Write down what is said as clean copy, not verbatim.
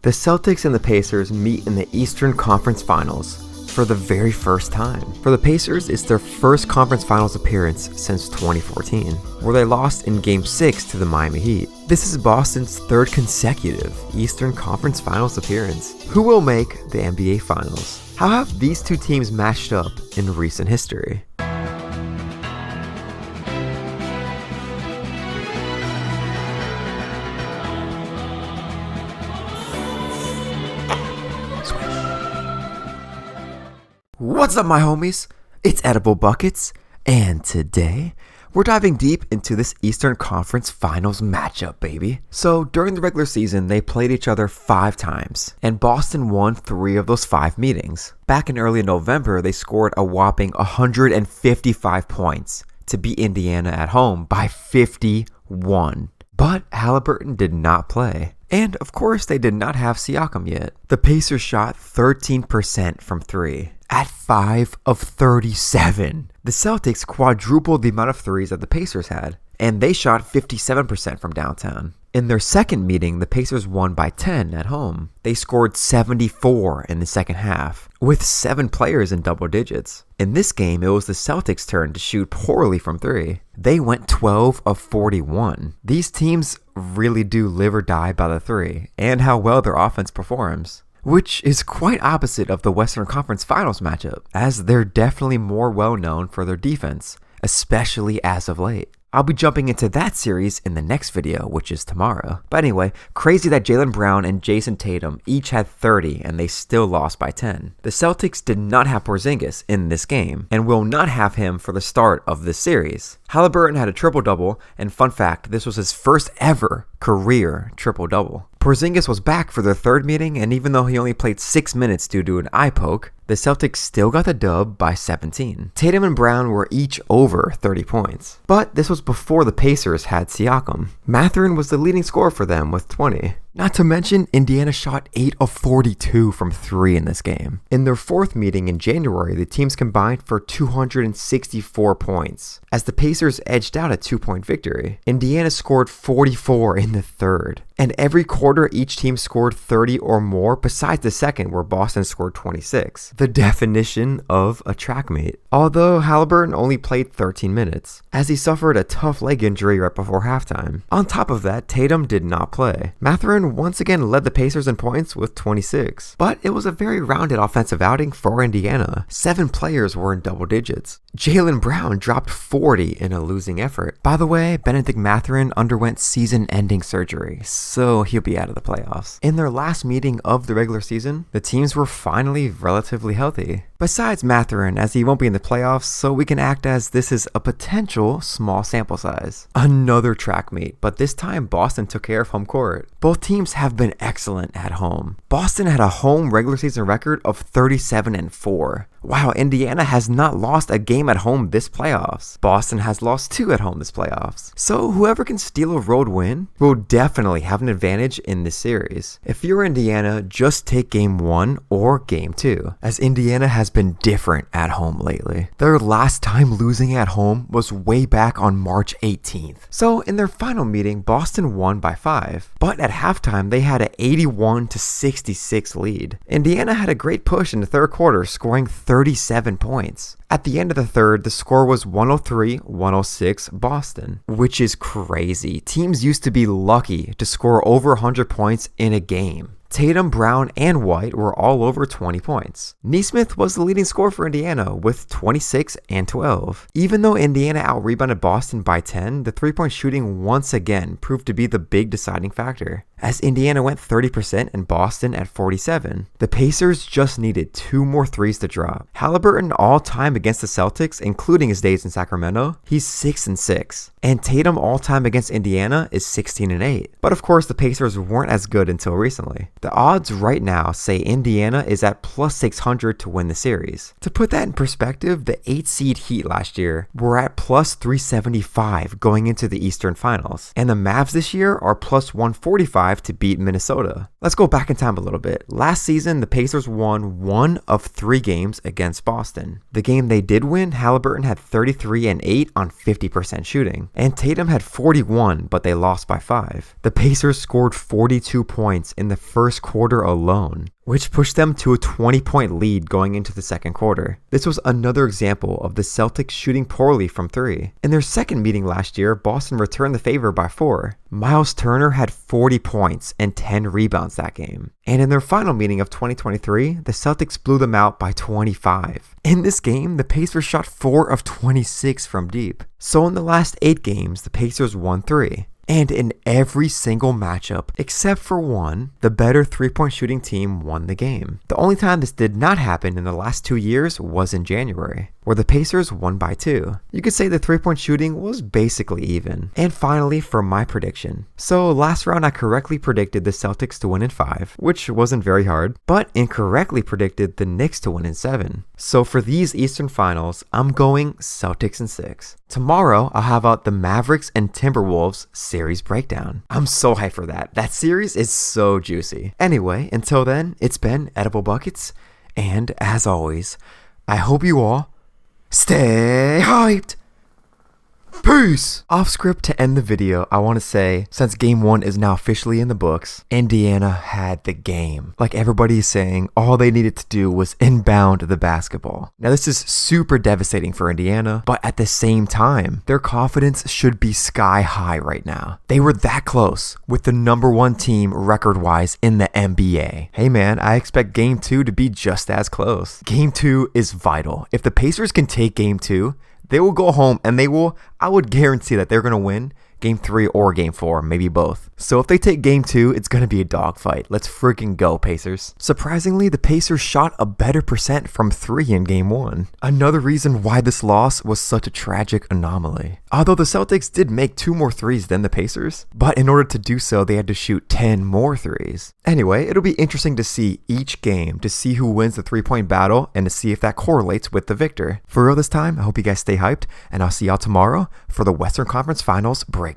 The Celtics and the Pacers meet in the Eastern Conference Finals for the very first time. For the Pacers, it's their first conference finals appearance since 2014, where they lost in Game 6 to the Miami Heat. This is Boston's third consecutive Eastern Conference Finals appearance. Who will make the NBA Finals? How have these two teams matched up in recent history? What's up, my homies? It's Edible Buckets, and today we're diving deep into this Eastern Conference Finals matchup, baby. So during the regular season, they played each other 5 times, and Boston won 3 of those 5 meetings. Back in early November, they scored a whopping 155 points to beat Indiana at home by 51. But Halliburton did not play. And of course, they did not have Siakam yet. The Pacers shot 13% from 3 at 5 of 37. The Celtics quadrupled the amount of threes that the Pacers had, and they shot 57% from downtown. In their second meeting, the Pacers won by 10 at home. They scored 74 in the second half, with 7 players in double digits. In this game, it was the Celtics' turn to shoot poorly from 3. They went 12 of 41. These teams really do live or die by the 3, and how well their offense performs, which is quite opposite of the Western Conference Finals matchup, as they're definitely more well known for their defense, especially as of late. I'll be jumping into that series in the next video, which is tomorrow. But anyway, crazy that Jaylen Brown and Jason Tatum each had 30 and they still lost by 10. The Celtics did not have Porzingis in this game and will not have him for the start of this series. Halliburton had a triple-double, and fun fact, this was his first ever career triple-double. Porzingis was back for their third meeting, and even though he only played 6 minutes due to an eye poke, the Celtics still got the dub by 17. Tatum and Brown were each over 30 points. But this was before the Pacers had Siakam. Mathurin was the leading scorer for them with 20. Not to mention, Indiana shot 8 of 42 from 3 in this game. In their fourth meeting in January, the teams combined for 264 points, as the Pacers edged out a 2-point victory. Indiana scored 44 in the third, and every quarter each team scored 30 or more besides the second, where Boston scored 26. The definition of a track meet. Although Halliburton only played 13 minutes, as he suffered a tough leg injury right before halftime. On top of that, Tatum did not play. Mathurin once again led the Pacers in points with 26. But it was a very rounded offensive outing for Indiana. 7 players were in double digits. Jaylen Brown dropped 40 in a losing effort. By the way, Bennedict Mathurin underwent season-ending surgery, so he'll be out of the playoffs. In their last meeting of the regular season, the teams were finally relatively healthy. Besides Mathurin, as he won't be in the playoffs, so we can act as this is a potential small sample size. Another track meet, but this time Boston took care of home court. Both teams have been excellent at home. Boston had a home regular season record of 37-4. Wow, Indiana has not lost a game at home this playoffs. Boston has lost 2 at home this playoffs. So whoever can steal a road win will definitely have an advantage in this series. If you're Indiana, just take game 1 or game 2, as Indiana has been different at home lately. Their last time losing at home was way back on March 18th. So in their final meeting, Boston won by 5, but at halftime they had an 81-66 lead. Indiana had a great push in the third quarter, scoring 37 points. At the end of the third, the score was 103-106 Boston, which is crazy. Teams used to be lucky to score over 100 points in a game. Tatum, Brown, and White were all over 20 points. Nesmith was the leading scorer for Indiana with 26 and 12. Even though Indiana out-rebounded Boston by 10, the 3-point shooting once again proved to be the big deciding factor, as Indiana went 30% and Boston at 47. The Pacers just needed 2 more threes to drop. Halliburton all-time against the Celtics, including his days in Sacramento, he's 6-6. And Tatum all-time against Indiana is 16-8. But of course, the Pacers weren't as good until recently. The odds right now say Indiana is at plus 600 to win the series. To put that in perspective, the 8-seed Heat last year were at plus 375 going into the Eastern Finals. And the Mavs this year are plus 145 to beat Minnesota. Let's go back in time a little bit. Last season, the Pacers won 1 of 3 games against Boston. The game they did win, Halliburton had 33-8 on 50% shooting. game. And Tatum had 41, but they lost by 5. The Pacers scored 42 points in the first quarter alone, which pushed them to a 20-point lead going into the second quarter. This was another example of the Celtics shooting poorly from 3. In their second meeting last year, Boston returned the favor by 4. Miles Turner had 40 points and 10 rebounds that game. And in their final meeting of 2023, the Celtics blew them out by 25. In this game, the Pacers shot 4 of 26 from deep. So in the last 8 games, the Pacers won 3. And in every single matchup, except for one, the better 3-point shooting team won the game. The only time this did not happen in the last 2 years was in January, where the Pacers won by 2. You could say the 3-point shooting was basically even. And finally, for my prediction. So last round I correctly predicted the Celtics to win in 5, which wasn't very hard, but incorrectly predicted the Knicks to win in 7. So for these Eastern Finals, I'm going Celtics in 6. Tomorrow, I'll have out the Mavericks and Timberwolves series breakdown. I'm so hyped for that. That series is so juicy. Anyway, until then, it's been Edible Buckets, and as always, I hope you all stay hyped. Peace! Off script to end the video, I want to say, since game 1 is now officially in the books, Indiana had the game. Like everybody is saying, all they needed to do was inbound the basketball. Now this is super devastating for Indiana, but at the same time, their confidence should be sky high right now. They were that close with the #1 team record-wise in the NBA. Hey man, I expect game 2 to be just as close. Game 2 is vital. If the Pacers can take game 2, they will go home and I would guarantee that they're going to win game 3 or game 4, maybe both. So if they take game 2, it's going to be a dogfight. Let's freaking go, Pacers. Surprisingly, the Pacers shot a better percent from 3 in game 1. Another reason why this loss was such a tragic anomaly. Although the Celtics did make 2 more threes than the Pacers, but in order to do so, they had to shoot 10 more threes. Anyway, it'll be interesting to see each game to see who wins the 3-point battle and to see if that correlates with the victor. For real this time, I hope you guys stay hyped, and I'll see y'all tomorrow for the Western Conference Finals breakdown.